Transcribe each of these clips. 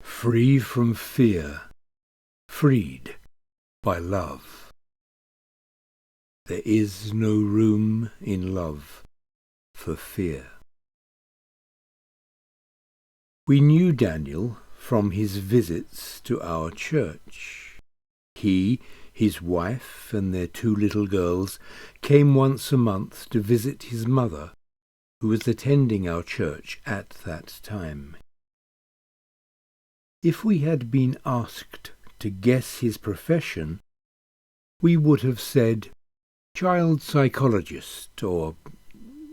Free from fear, freed by love. There is no room in love for fear. We knew Daniel from his visits to our church. He, his wife, and their 2 little girls came once a month to visit his mother, who was attending our church at that time. If we had been asked to guess his profession, we would have said child psychologist or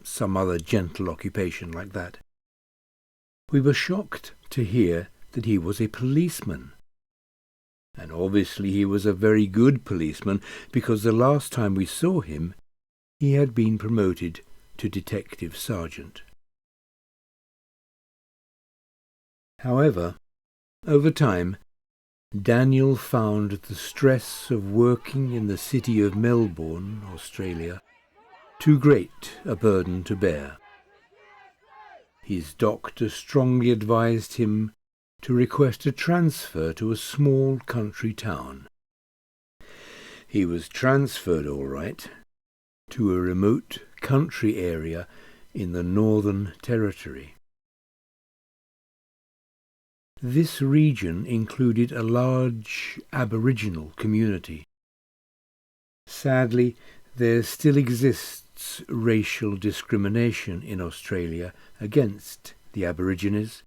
some other gentle occupation like that. We were shocked to hear that he was a policeman. And obviously he was a very good policeman, because the last time we saw him, he had been promoted to detective sergeant. However, over time, Daniel found the stress of working in the city of Melbourne, Australia, too great a burden to bear. His doctor strongly advised him to request a transfer to a small country town. He was transferred all right to a remote country area in the Northern Territory. This region included a large Aboriginal community. Sadly, there still exists racial discrimination in Australia against the Aborigines,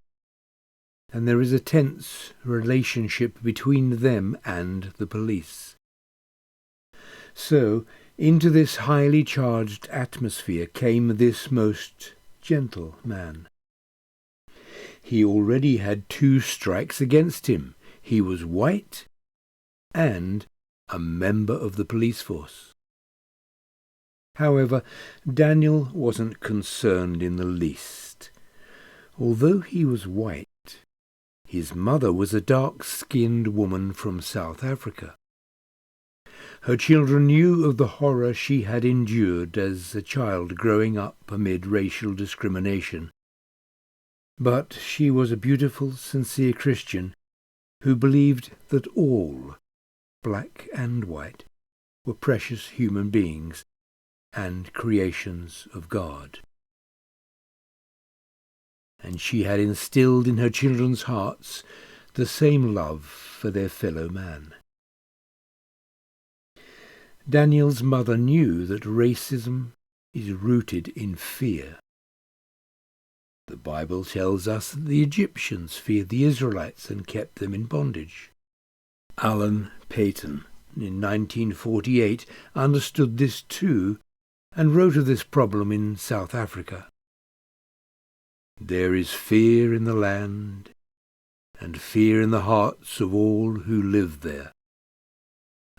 and there is a tense relationship between them and the police. So, into this highly charged atmosphere came this most gentle man. He already had 2 strikes against him. He was white and a member of the police force. However, Daniel wasn't concerned in the least. Although he was white, his mother was a dark-skinned woman from South Africa. Her children knew of the horror she had endured as a child growing up amid racial discrimination. But she was a beautiful, sincere Christian who believed that all, black and white, were precious human beings and creations of God. And she had instilled in her children's hearts the same love for their fellow man. Daniel's mother knew that racism is rooted in fear. The Bible tells us that the Egyptians feared the Israelites and kept them in bondage. Alan Paton, in 1948, understood this too and wrote of this problem in South Africa. There is fear in the land, and fear in the hearts of all who live there.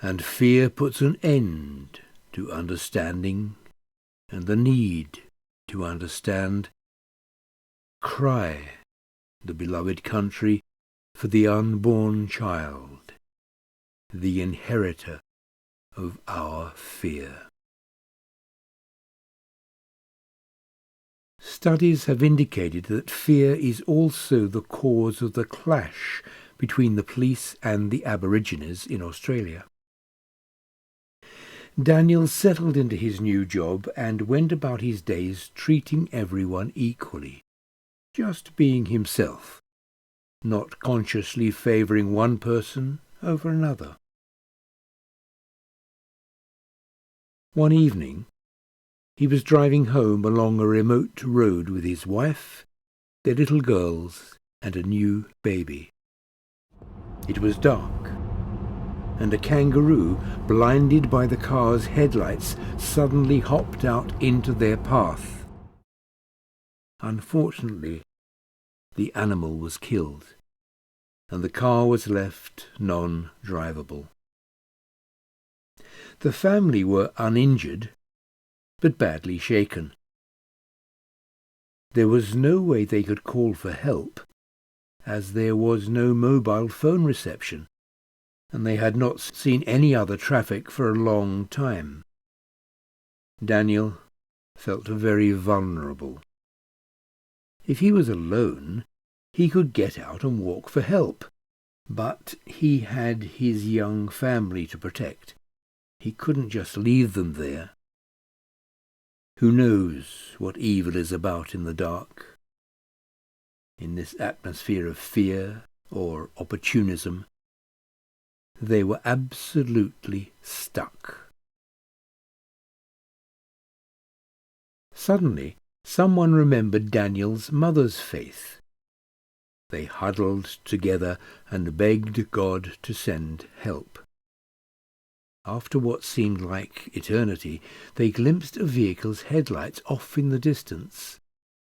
And fear puts an end to understanding and the need to understand. Cry, the beloved country, for the unborn child, the inheritor of our fear. Studies have indicated that fear is also the cause of the clash between the police and the Aborigines in Australia. Daniel settled into his new job and went about his days treating everyone equally, just being himself, not consciously favouring one person over another. One evening, he was driving home along a remote road with his wife, their little girls, and a new baby. It was dark, and a kangaroo, blinded by the car's headlights, suddenly hopped out into their path. Unfortunately, the animal was killed, and the car was left non-drivable. The family were uninjured, but badly shaken. There was no way they could call for help, as there was no mobile phone reception, and they had not seen any other traffic for a long time. Daniel felt very vulnerable. If he was alone, he could get out and walk for help. But he had his young family to protect. He couldn't just leave them there. Who knows what evil is about in the dark? In this atmosphere of fear or opportunism, they were absolutely stuck. Suddenly, someone remembered Daniel's mother's faith. They huddled together and begged God to send help. After what seemed like eternity, they glimpsed a vehicle's headlights off in the distance,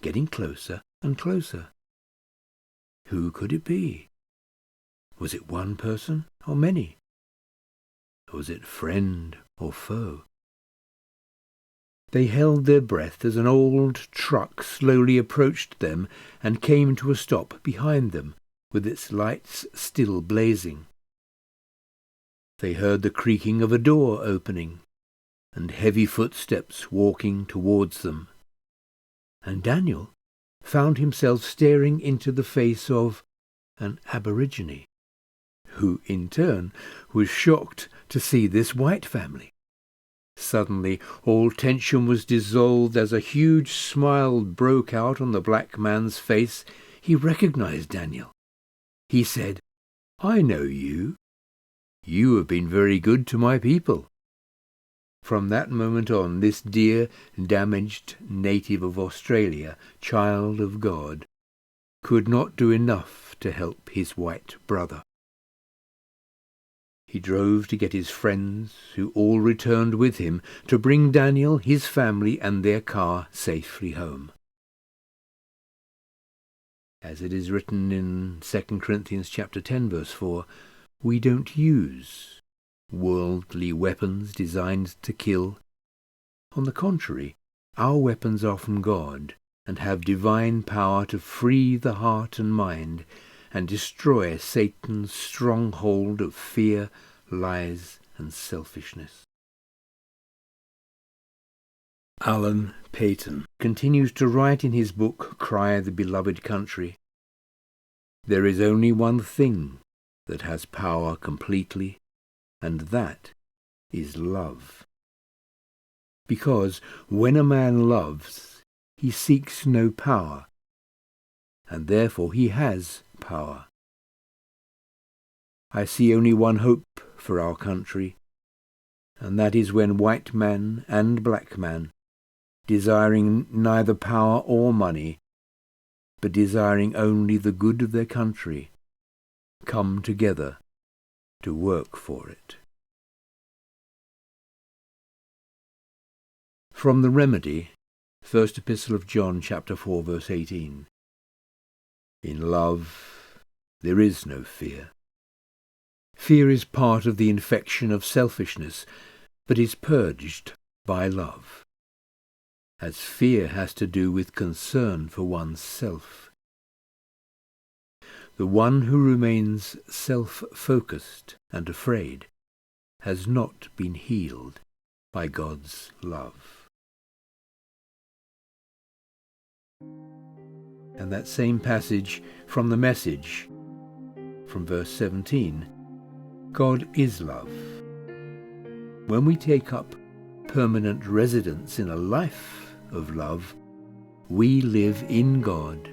getting closer and closer. Who could it be? Was it one person or many? Was it friend or foe? They held their breath as an old truck slowly approached them and came to a stop behind them, with its lights still blazing. They heard the creaking of a door opening, and heavy footsteps walking towards them. And Daniel found himself staring into the face of an Aborigine, who in turn was shocked to see this white family. Suddenly all tension was dissolved as a huge smile broke out on the black man's face. He recognized Daniel. He said, "I know you. You have been very good to my people." From that moment on, this dear, damaged native of Australia, child of God, could not do enough to help his white brother. He drove to get his friends, who all returned with him, to bring Daniel, his family, and their car safely home. As it is written in 2 Corinthians chapter 10, verse 4, we don't use worldly weapons designed to kill. On the contrary, our weapons are from God and have divine power to free the heart and mind and destroy Satan's stronghold of fear, lies, and selfishness. Alan Paton continues to write in his book, Cry the Beloved Country, "There is only one thing that has power completely, and that is love. Because when a man loves, he seeks no power, and therefore he has power. I see only one hope for our country, and that is when white man and black man, desiring neither power or money, but desiring only the good of their country, come together to work for it." From the Remedy, First Epistle of John, chapter 4, verse 18. In love there is no fear. Fear is part of the infection of selfishness, but is purged by love, as fear has to do with concern for one's self. The one who remains self-focused and afraid has not been healed by God's love. And that same passage from the Message, from verse 17, God is love. When we take up permanent residence in a life of love, we live in God,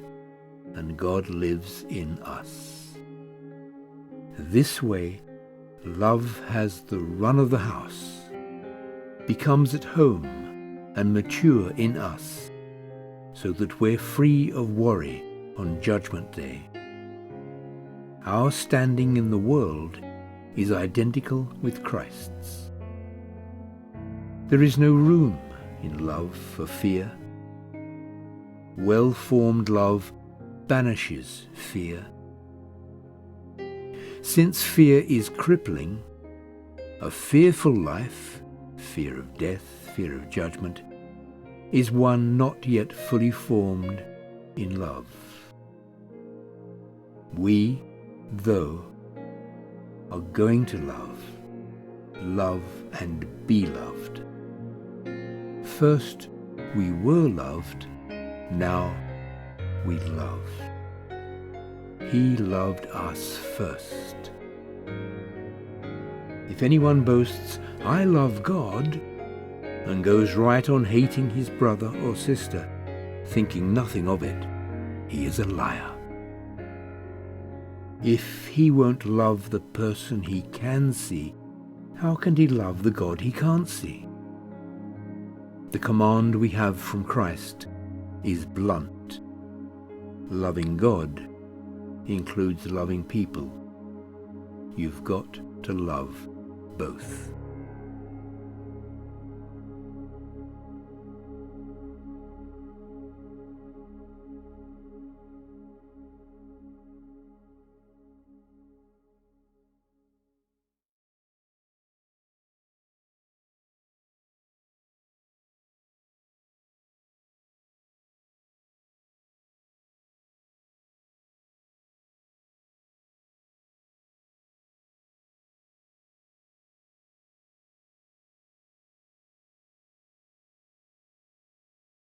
and God lives in us. This way, love has the run of the house, becomes at home and mature in us, so that we're free of worry on Judgment Day. Our standing in the world is identical with Christ's. There is no room in love for fear. Well-formed love banishes fear. Since fear is crippling, a fearful life, fear of death, fear of judgment, is one not yet fully formed in love. We, though, are going to love and be loved. First we were loved, now we love. He loved us first. If anyone boasts, "I love God," and goes right on hating his brother or sister, thinking nothing of it, he is a liar. If he won't love the person he can see, how can he love the God he can't see? The command we have from Christ is blunt. Loving God includes loving people. You've got to love both.